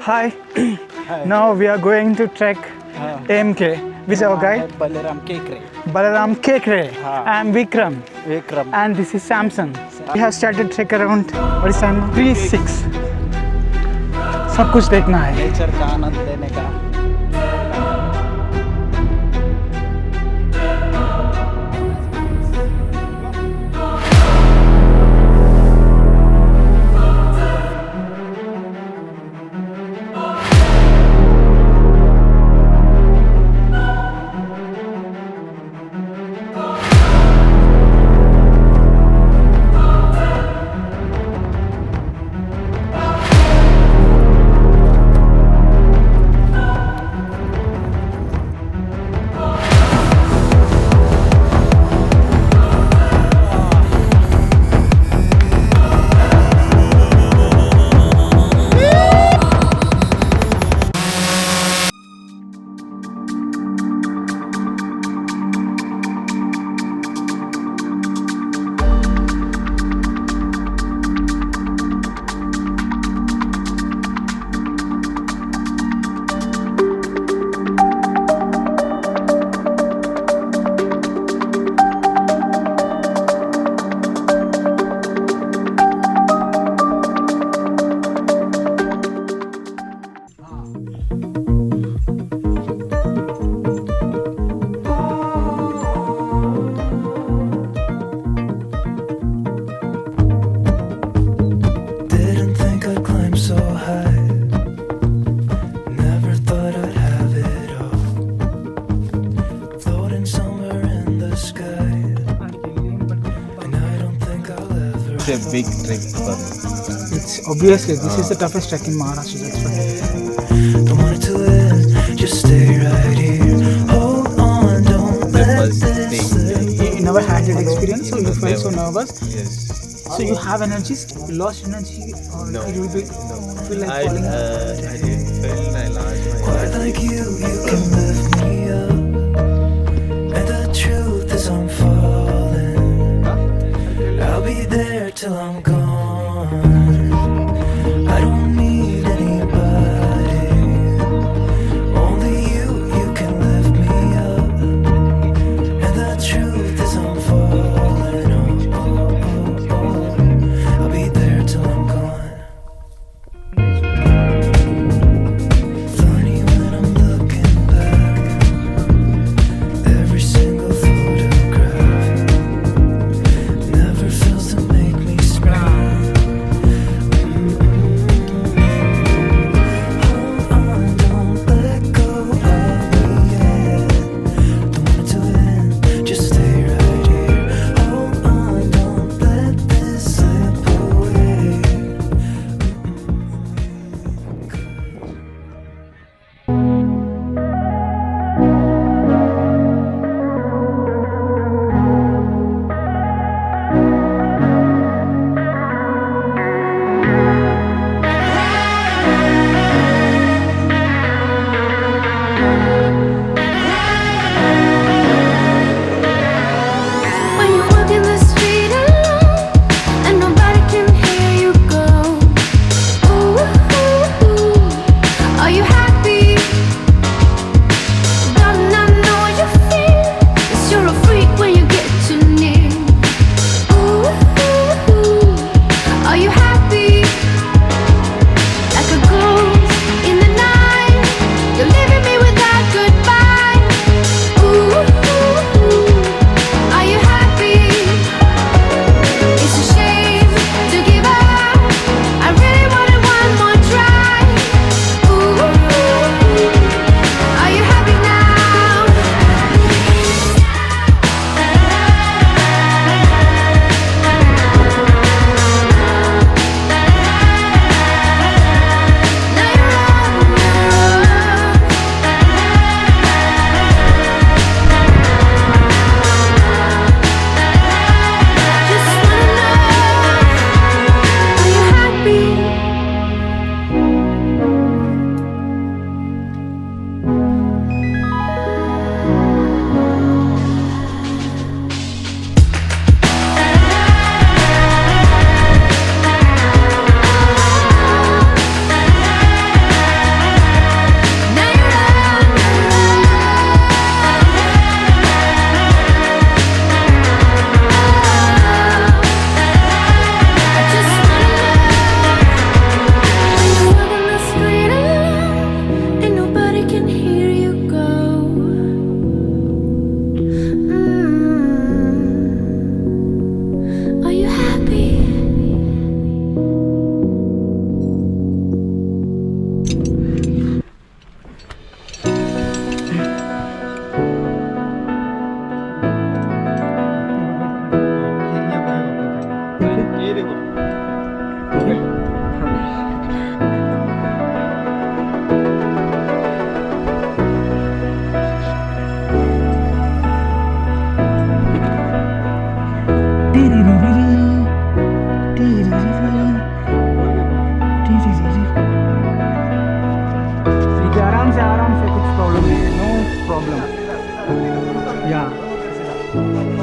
Hi. Now we are going to trek AMK with our guide Balaram Kekre. I am Vikram. And this is Samson. We have started trek around what is time? 3-6. सब कुछ देखना है. Nature का आनंद लेने का. A big trek for me. It's obviously this is the toughest trek in Maharashtra. That's why. Don't want it to end, just stay right here. Hold on, don't let this slip. You never had that experience, so you felt so nervous. Yes. So you have energy, lost energy, or No. you will be feel like I falling. didn't feel I lost my Quite like you can lift me up. And the truth is I'm falling. I'll be there till I'm gone. I don't need anybody. Only you can lift me up. And the truth is I'm falling. I'll be there till I'm gone. Funny when I'm looking problem. Yeah.